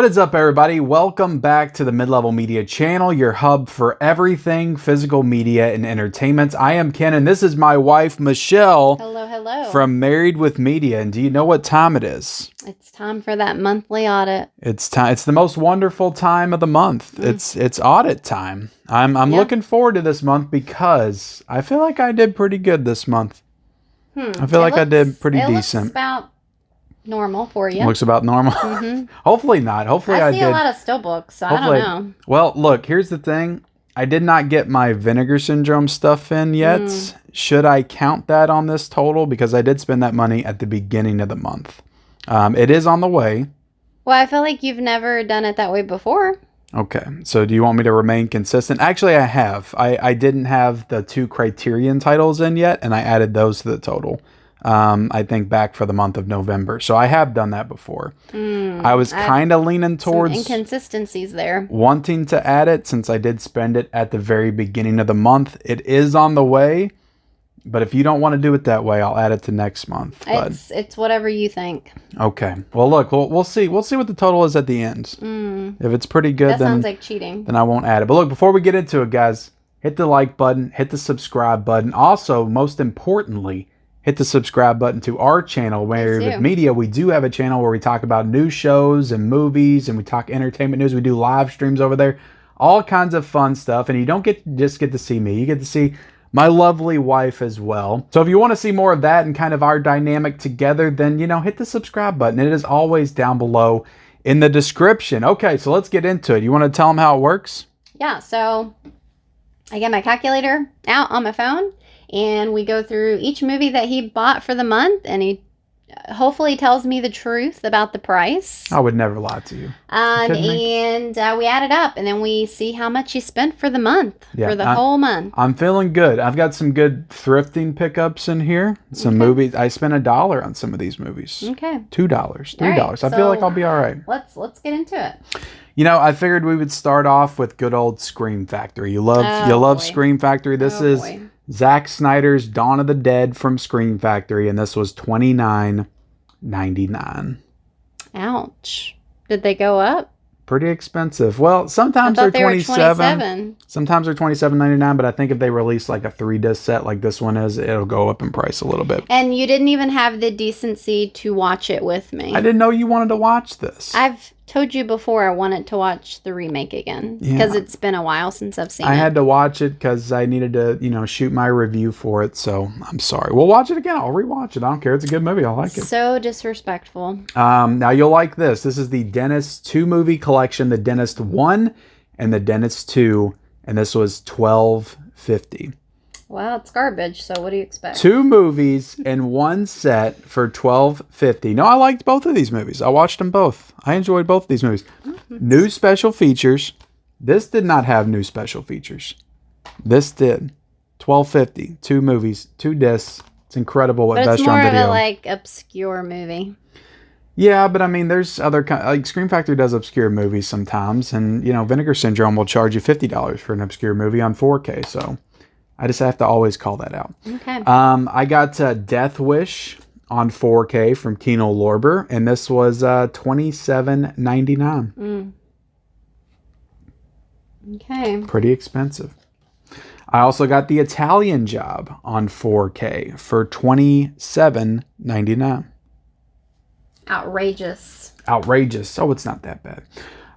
What is up, everybody? Welcome back to the Mid-Level Media channel, your hub for everything physical media and entertainment. I am Ken, and this is my wife, Michelle. Hello, hello. From Married with Media. And do you know what time it is? It's time for that monthly audit. It's time. It's the most wonderful time of the month. It's audit time. I'm looking forward to this month because I feel like I did pretty good this month. I feel like I did pretty decent. Looks about normal for you. Looks about normal. Hopefully not. Hopefully I did. I see a lot of still books, so Hopefully, I don't know. Well, look, here's the thing. I did not get my vinegar syndrome stuff in yet. Should I count that on this total? Because I did spend that money at the beginning of the month. It is on the way. Well, I feel like you've never done it that way before. Okay. So do you want me to remain consistent? Actually, I have. I didn't have the 2 criterion titles in yet, and I added those to the total. I think back for the month of November. So I have done that before. I was kind of leaning towards some inconsistencies there. Wanting to add it since I did spend it at the very beginning of the month. It is on the way, but if you don't want to do it that way, I'll add it to next month. It's whatever you think. Okay. Well, look, we'll see. We'll see what the total is at the end. If it's pretty good, that sounds like cheating. Then I won't add it. But look, before we get into it, guys, hit the like button, hit the subscribe button. Also, most importantly, hit the subscribe button to our channel, Married with Media. We do have a channel where we talk about new shows and movies, and we talk entertainment news. We do live streams over there, all kinds of fun stuff. And you don't just get to see me. You get to see my lovely wife as well. So if you want to see more of that and kind of our dynamic together, then, hit the subscribe button. It is always down below in the description. Okay, so let's get into it. You want to tell them how it works? Yeah, so I get my calculator out on my phone, and we go through each movie that he bought for the month, and he hopefully tells me the truth about the price. I would never lie to you. And we add it up, and then we see how much he spent for the month, for the whole month. I'm feeling good. I've got some good thrifting pickups in here. Some movies. I spent $1 on some of these movies. Okay. $2, $3. I feel like I'll be all right. Let's get into it. I figured we would start off with good old Scream Factory. You love Scream Factory. This is Zack Snyder's Dawn of the Dead from Scream Factory, and this was $29.99. Ouch. Did they go up? Pretty expensive. Well, sometimes they're $27. Sometimes they're $27.99, but I think if they release like a 3-disc set like this one is, it'll go up in price a little bit. And you didn't even have the decency to watch it with me. I didn't know you wanted to watch this. I've told you before I wanted to watch the remake again because it's been a while since I've seen it. I had to watch it because I needed to, shoot my review for it. So I'm sorry. We'll watch it again. I'll rewatch it. I don't care. It's a good movie. I like it. So disrespectful. Now you'll like this. This is the Dentist 2 movie collection, the Dentist 1 and the Dentist 2, and this was $12.50. Well, it's garbage, so what do you expect? 2 movies in 1 set for $12.50. No, I liked both of these movies. I watched them both. I enjoyed both of these movies. New special features. This did not have new special features. This did. $12.50. 2 movies, 2 discs. It's incredible what Best on Video. It's more of a, obscure movie. Yeah, but I mean, there's other Scream Factory does obscure movies sometimes, and Vinegar Syndrome will charge you $50 for an obscure movie on 4K, so I just have to always call that out. Okay. I got Death Wish on 4K from Kino Lorber, and this was $27.99. Okay. Pretty expensive. I also got The Italian Job on 4K for $27.99. Outrageous. Oh, it's not that bad.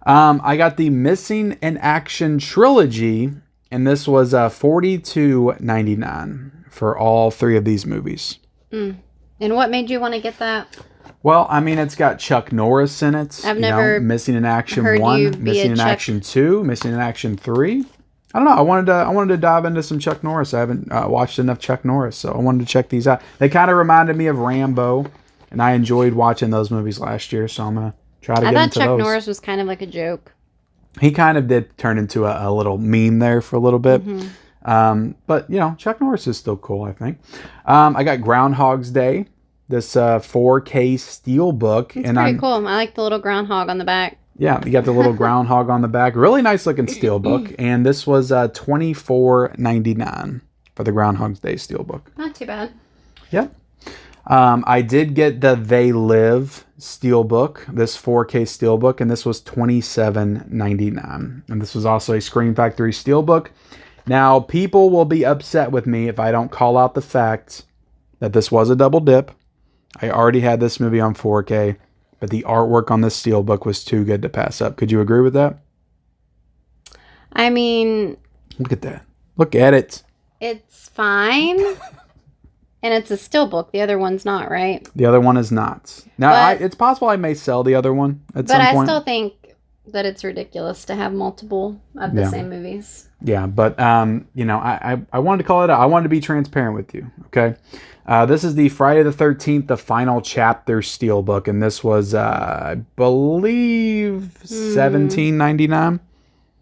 I got the Missing in Action trilogy, and this was $42.99 for all 3 of these movies. And what made you want to get that? Well, I mean, it's got Chuck Norris in it. I've never Missing in Action 1, Missing in Action 2, Missing in Action 3. I don't know. I wanted to dive into some Chuck Norris. I haven't watched enough Chuck Norris, so I wanted to check these out. They kind of reminded me of Rambo, and I enjoyed watching those movies last year, so I'm gonna try to get into those. I thought Chuck Norris was kind of like a joke. He kind of did turn into a little meme there for a little bit. But, Chuck Norris is still cool, I think. I got Groundhog's Day, this 4K Steelbook. It's pretty cool. I like the little groundhog on the back. Yeah, you got the little groundhog on the back. Really nice looking Steelbook. And this was $24.99 for the Groundhog's Day Steelbook. Not too bad. Yep. I did get the They Live Steelbook, this 4K Steelbook, and this was $27.99. And this was also a Scream Factory Steelbook. Now, people will be upset with me if I don't call out the fact that this was a double dip. I already had this movie on 4K, but the artwork on this Steelbook was too good to pass up. Could you agree with that? I mean... Look at that. Look at it. It's fine. And it's a steelbook. The other one's not, right? The other one is not. Now, it's possible I may sell the other one at some point. But I still think that it's ridiculous to have multiple of the same movies. Yeah, but, you know, I wanted to call it out. I wanted to be transparent with you, okay? This is the Friday the 13th, the final chapter steelbook, and this was, I believe, $17.99.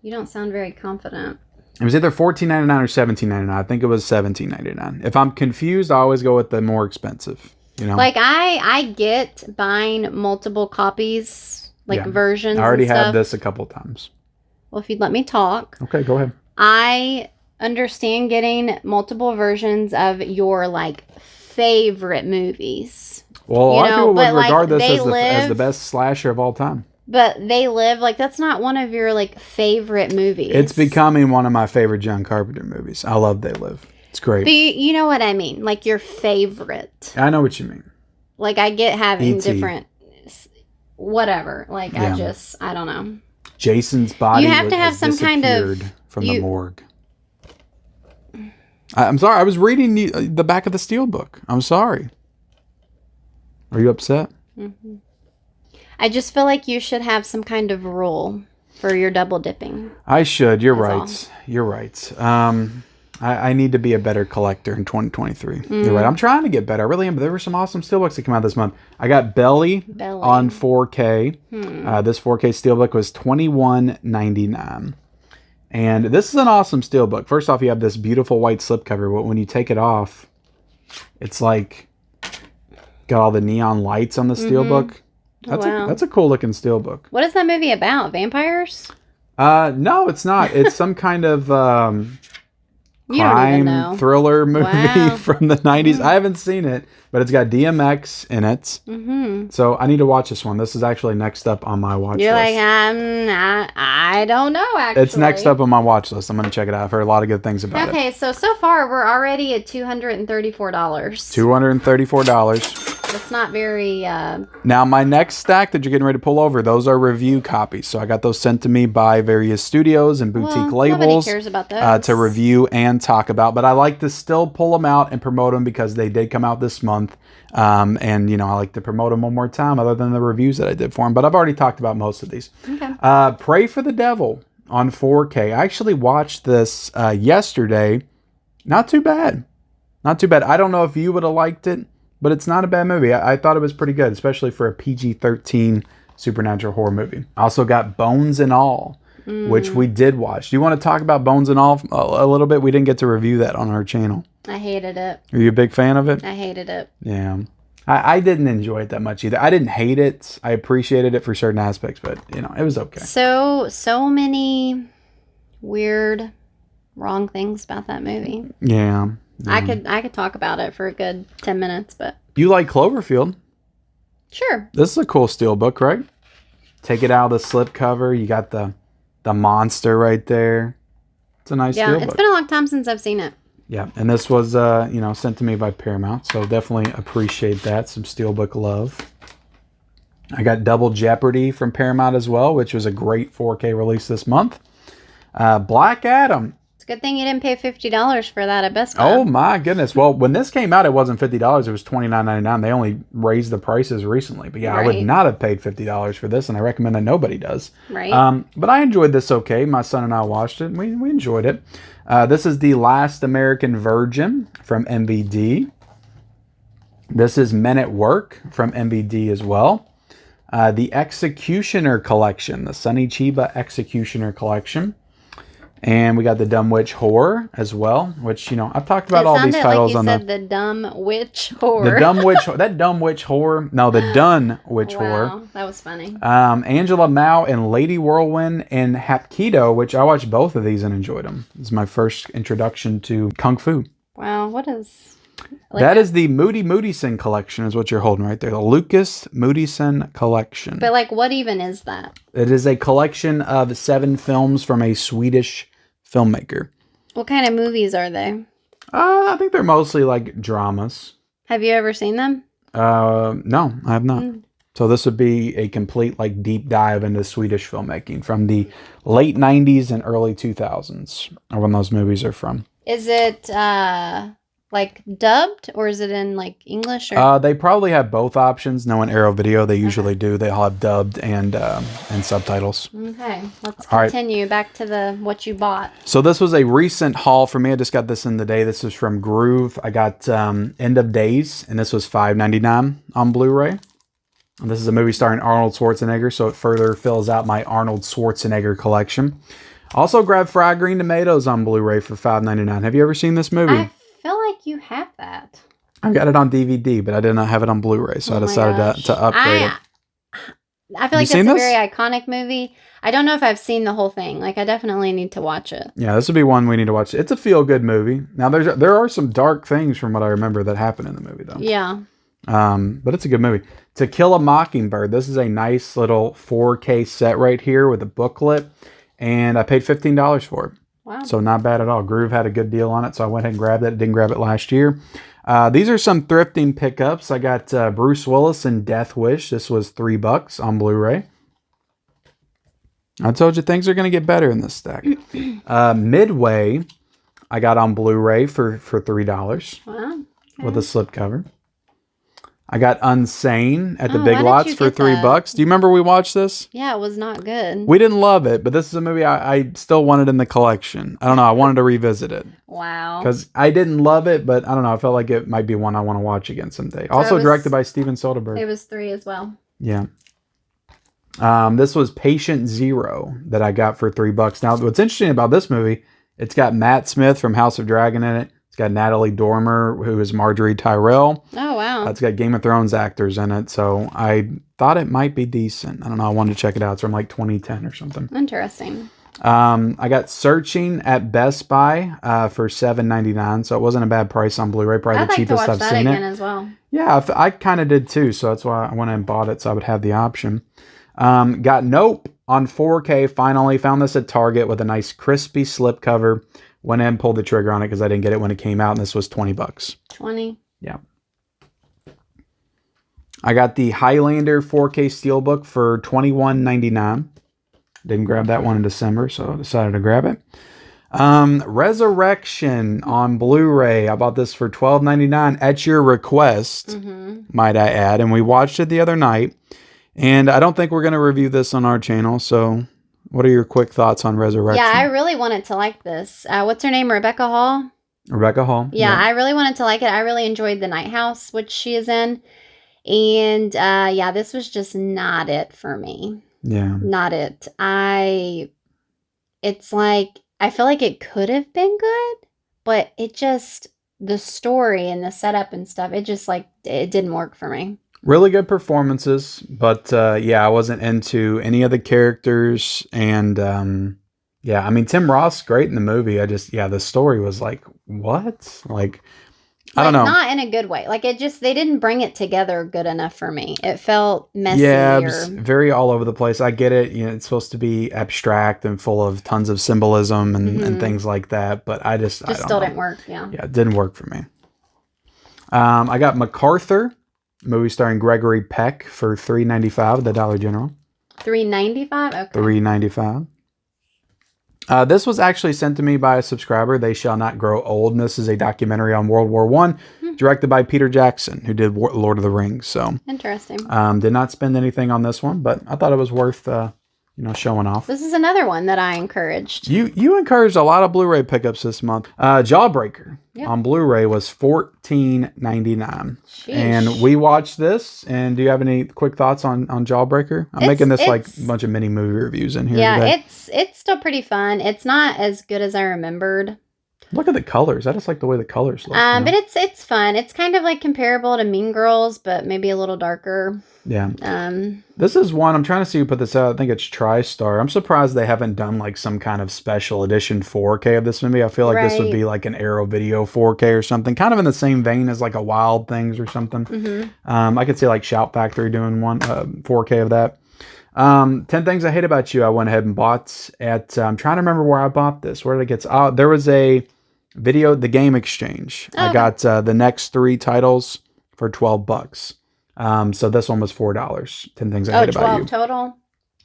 You don't sound very confident. It was either $14.99 or $17.99. I think it was $17.99. If I'm confused, I always go with the more expensive. You know, like I get buying multiple copies, like versions. I already had this a couple times. Well, if you'd let me talk. Okay, go ahead. I understand getting multiple versions of your like favorite movies. Well, a lot of people would regard this as the best slasher of all time. But They Live, like, that's not one of your, like, favorite movies. It's becoming one of my favorite John Carpenter movies. I love They Live. It's great. But you know what I mean? Like, your favorite. I know what you mean. Like, I get having different... Whatever. Like, I don't know. Jason's body you have to have some kind of... from the morgue. I'm sorry. I was reading the back of the Steelbook. I'm sorry. Are you upset? Mm-hmm. I just feel like you should have some kind of rule for your double dipping. I should. You're right. You're right. I need to be a better collector in 2023. You're right. I'm trying to get better. I really am. But there were some awesome steelbooks that came out this month. I got Belly. On 4K. This 4K steelbook was $21.99. And this is an awesome steelbook. First off, you have this beautiful white slipcover. But when you take it off, it's like got all the neon lights on the steelbook. That's a cool looking steelbook. What is that movie about? Vampires? No, it's not. It's some kind of crime thriller movie from the 90s. I haven't seen it, but it's got DMX in it. So I need to watch this one. This is actually next up on my watch list. You're like, I don't know, actually. It's next up on my watch list. I'm going to check it out. I've heard a lot of good things about it. Okay, so far we're already at $234. $234. That's not very... Now, my next stack that you're getting ready to pull over, those are review copies. So I got those sent to me by various studios and boutique labels cares about those. To review and talk about. But I like to still pull them out and promote them because they did come out this month. And, you know, I like to promote them one more time other than the reviews that I did for them. But I've already talked about most of these. Okay. Pray for the Devil on 4K. I actually watched this yesterday. Not too bad. Not too bad. I don't know if you would have liked it. But it's not a bad movie. I thought it was pretty good, especially for a PG-13 supernatural horror movie. I also got Bones and All, which we did watch. Do you want to talk about Bones and All a little bit? We didn't get to review that on our channel. I hated it. Are you a big fan of it? I hated it. Yeah. I didn't enjoy it that much either. I didn't hate it. I appreciated it for certain aspects, but, you know, it was okay. So many weird, wrong things about that movie. Yeah. I could talk about it for a good 10 minutes, but... You like Cloverfield. Sure. This is a cool steelbook, right? Take it out of the slipcover. You got the monster right there. It's a nice steelbook. It's been a long time since I've seen it. Yeah, and this was, sent to me by Paramount, so definitely appreciate that. Some steelbook love. I got Double Jeopardy from Paramount as well, which was a great 4K release this month. Black Adam. It's a good thing you didn't pay $50 for that at Best Buy. Oh my goodness. Well, when this came out, it wasn't $50. It was $29.99. They only raised the prices recently. But yeah, I would not have paid $50 for this, and I recommend that nobody does. Right. But I enjoyed this okay. My son and I watched it, and we enjoyed it. This is The Last American Virgin from MVD. This is Men at Work from MVD as well. The Executioner Collection, the Sonny Chiba Executioner Collection. And we got the Dumb Witch Horror as well, which, you know, I've talked about all these titles on the Dumb Witch Horror. The Dumb Witch, that Dumb Witch Horror. No, the Dun Witch Horror. Wow, that was funny. Angela Mao and Lady Whirlwind and Hapkido, which I watched both of these and enjoyed them. This is my first introduction to Kung Fu. Wow, what is That is the Moody Moodyson collection is what you're holding right there. The Lucas Moodyson collection. But like, what even is that? It is a collection of 7 films from a Swedish filmmaker. What kind of movies are they? I think they're mostly like dramas. Have you ever seen them? No, I have not. So this would be a complete like deep dive into Swedish filmmaking from the late 90s and early 2000s, or when those movies are from. Is it like dubbed, or is it in like English? Or? They probably have both options. Knowing Arrow Video, they usually do. They all have dubbed and subtitles. Okay, let's continue back to what you bought. So this was a recent haul for me. I just got this in the day. This is from Groove. I got End of Days, and this was $5.99 on Blu-ray. And this is a movie starring Arnold Schwarzenegger, so it further fills out my Arnold Schwarzenegger collection. Also grabbed Fried Green Tomatoes on Blu-ray for $5.99. Have you ever seen this movie? I feel like you have that. I've got it on DVD, but I did not have it on Blu-ray, so I decided to upgrade it. I feel like it's a very iconic movie. I don't know if I've seen the whole thing. Like, I definitely need to watch it. Yeah, this would be one we need to watch. It's a feel-good movie. Now, there are some dark things from what I remember that happen in the movie, though. Yeah. But it's a good movie. To Kill a Mockingbird. This is a nice little 4K set right here with a booklet, and I paid $15 for it. Wow. So not bad at all. Groove had a good deal on it, so I went ahead and grabbed it. Didn't grab it last year. These are some thrifting pickups. I got Bruce Willis and Death Wish. This was $3 on Blu-ray. I told you things are going to get better in this stack. Midway, I got on Blu-ray for $3. Wow. Okay. With a slipcover. I got Unsane at the Big Lots for $3. Do you remember we watched this? Yeah, it was not good. We didn't love it, but this is a movie I still wanted in the collection. I don't know. I wanted to revisit it. Wow. Because I didn't love it, but I don't know. I felt like it might be one I want to watch again someday. So also directed by Steven Soderbergh. It was $3 as well. Yeah. This was Patient Zero that I got for $3. Now, what's interesting about this movie, it's got Matt Smith from House of Dragon in it. It's got Natalie Dormer, who is Marjorie Tyrell. Oh, wow. It's got Game of Thrones actors in it, so I thought it might be decent. I don't know. I wanted to check it out. It's from like 2010 or something. Interesting. I got Searching at Best Buy for $7.99, so it wasn't a bad price on Blu-ray. Probably the cheapest I've seen it. As well. Yeah, I kind of did too, so that's why I went and bought it, so I would have the option. Got Nope on 4K. Finally found this at Target with a nice crispy slipcover. Went in and pulled the trigger on it because I didn't get it when it came out, and this was $20. 20. Yeah. I got the Highlander 4K Steelbook for $21.99. Didn't grab that one in December, so I decided to grab it. Resurrection on Blu-ray. I bought this for $12.99 at your request, might I add. And we watched it the other night. And I don't think we're going to review this on our channel, so what are your quick thoughts on Resurrection? Yeah, I really wanted to like this. What's her name? Rebecca Hall? Rebecca Hall. Yeah, I really wanted to like it. I really enjoyed The Night House, which she is in. And yeah, this was just not it for me. Yeah. Not it. It's like, I feel like it could have been good, but it just, the story and the setup and stuff, it just like, it didn't work for me. Really good performances, but yeah, I wasn't into any of the characters. And yeah, I mean, Tim Roth's great in the movie. The story was like, what? Like, I don't know. Not in a good way. Like, they didn't bring it together good enough for me. It felt messy. Yeah, it was very all over the place. I get it. You know, it's supposed to be abstract and full of tons of symbolism and things like that. But I still didn't work. Yeah. Yeah, it didn't work for me. I got MacArthur, movie starring Gregory Peck, for $3.95 at the Dollar General. $3.95? Okay. $3.95. This was actually sent to me by a subscriber. They Shall Not Grow Old. And this is a documentary on World War I, directed by Peter Jackson, who did Lord of the Rings. So interesting. Did not spend anything on this one, but I thought it was worth showing off. This is another one that I encouraged. You encouraged a lot of Blu-ray pickups this month. Jawbreaker on Blu-ray was $14.99. And we watched this. And do you have any quick thoughts on Jawbreaker? I'm making this like a bunch of mini movie reviews in here. Yeah, today. it's still pretty fun. It's not as good as I remembered. Look at the colors. I just like the way the colors look. But it's fun. It's kind of like comparable to Mean Girls, but maybe a little darker. Yeah. This is one, I'm trying to see who put this out. I think it's TriStar. I'm surprised they haven't done like some kind of special edition 4K of this movie. I feel like this would be like an Arrow Video 4K or something, kind of in the same vein as like a Wild Things or something. I could see like Shout Factory doing one 4K of that. 10 Things I Hate About You, I went ahead and bought at, I'm trying to remember where I bought this. Where did it get? There was a video, the Game Exchange. I got the next 3 titles for $12. So this one was $4. 10 Things I Hate About You. 12 total?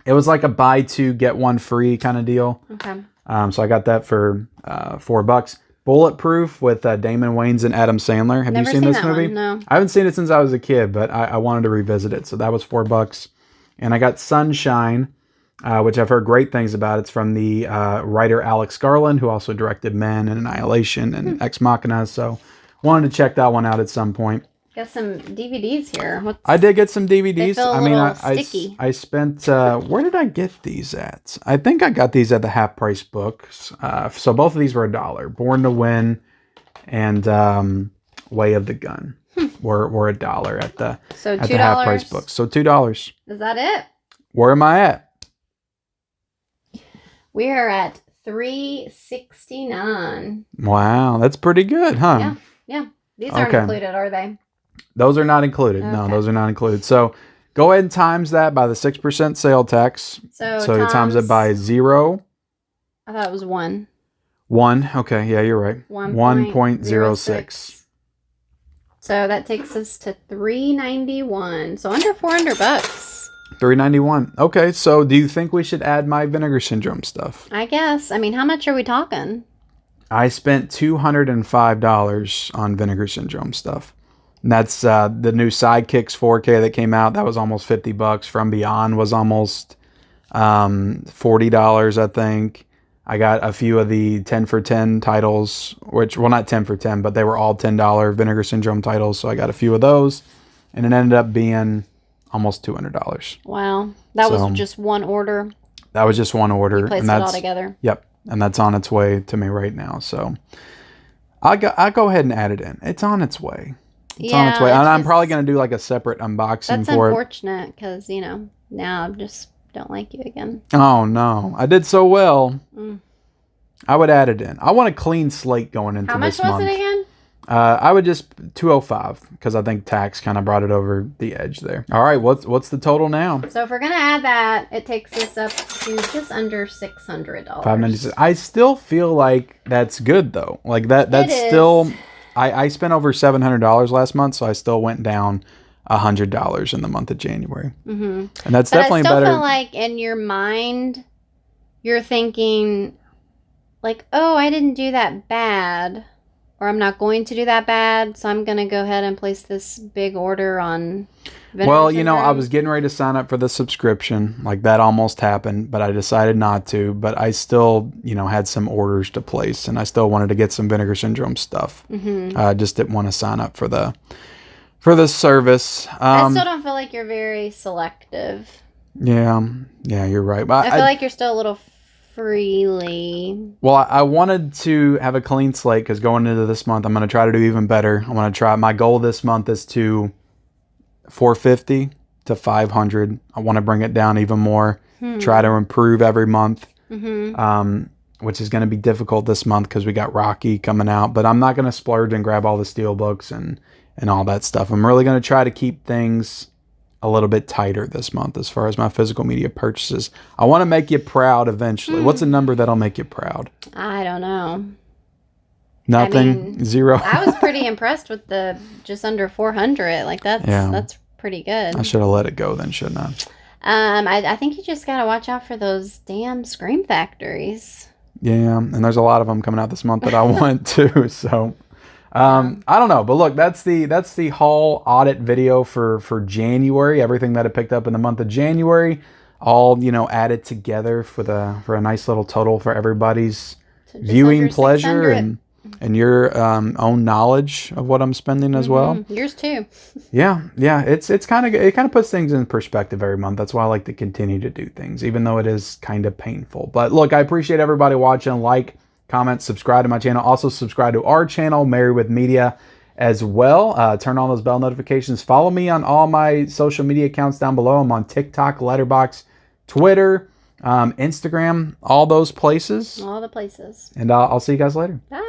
It was like a buy 2, get 1 free kind of deal. Okay. So I got that for $4. Bulletproof with Damon Wayans and Adam Sandler. Have you seen this movie? No. I haven't seen it since I was a kid, but I wanted to revisit it. So that was $4. And I got Sunshine, which I've heard great things about. It's from the writer Alex Garland, who also directed Men and Annihilation and Ex Machina. So wanted to check that one out at some point. Got some DVDs here. I did get some DVDs. They feel a little sticky. I spent, where did I get these at? I think I got these at the Half Price Books. So both of these were $1. Born to Win and Way of the Gun were $1 at the Half Price Books. So $2. Is that it? Where am I at? We are at $3.69. Wow, that's pretty good, huh? Yeah. These aren't included, are they? Those are not included. Okay. No, those are not included. So go ahead and times that by the 6% sale tax. So you times it by 0. I thought it was 1. 1. Okay, yeah, you're right. 1.06. So that takes us to $3.91. So under $400. $3.91. Okay, so do you think we should add my Vinegar Syndrome stuff? I guess. I mean, how much are we talking? I spent $205 on Vinegar Syndrome stuff. And that's the new Sidekicks 4K that came out. That was almost $50. From Beyond was almost $40, I think. I got a few of the 10 for 10 titles, which, well, not 10 for 10, but they were all $10 Vinegar Syndrome titles. So I got a few of those. And it ended up being almost $200. Wow. That was just one order? That was just one order. You placed it all together? Yep. And that's on its way to me right now. So I'll go ahead and add it in. It's on its way. It's on its way. And I'm probably going to do like a separate unboxing for it. That's unfortunate because, you know, now I just don't like you again. Oh, no. I did so well. I would add it in. I want a clean slate going into this month. How much was it again? I would just $205 because I think tax kind of brought it over the edge there. All right, what's the total now? So if we're gonna add that, it takes us up to just under $600. $596. I still feel like that's good though. Like that's still. I spent over $700 last month, so I still went down $100 in the month of January. And that's definitely better. I still feel like in your mind, you're thinking like, oh, I didn't do that bad. Or I'm not going to do that bad, so I'm going to go ahead and place this big order on Vinegar Well, you Syndrome. know, I was getting ready to sign up for the subscription. Like, that almost happened, but I decided not to. But I still, you know, had some orders to place, and I still wanted to get some Vinegar Syndrome stuff. I just didn't want to sign up for the service. I still don't feel like you're very selective. Yeah, you're right. But I feel like you're still a little freely. Well, I wanted to have a clean slate because going into this month, I'm going to try to do even better. I want to try. My goal this month is to 450 to 500. I want to bring it down even more. Try to improve every month, which is going to be difficult this month because we got Rocky coming out. But I'm not going to splurge and grab all the steel books and all that stuff. I'm really going to try to keep things a little bit tighter this month as far as my physical media purchases. I want to make you proud eventually. What's a number that'll make you proud? I don't know. Nothing? I mean, 0? I was pretty impressed with the just under 400. Like that's pretty good. I should have let it go then, shouldn't I? I think you just got to watch out for those damn Scream Factories. Yeah, and there's a lot of them coming out this month that I want too, so I don't know, but look, that's the haul audit video for January. Everything that I picked up in the month of January, all added together for a nice little total for everybody's viewing pleasure and your own knowledge of what I'm spending as well. Yours too. Yeah. It kind of puts things in perspective every month. That's why I like to continue to do things, even though it is kind of painful. But look, I appreciate everybody watching. Like, comment, subscribe to my channel. Also subscribe to our channel, Married with Media, as well. Turn on those bell notifications. Follow me on all my social media accounts down below. I'm on TikTok, Letterboxd, Twitter, Instagram, all those places. All the places. And I'll see you guys later. Bye.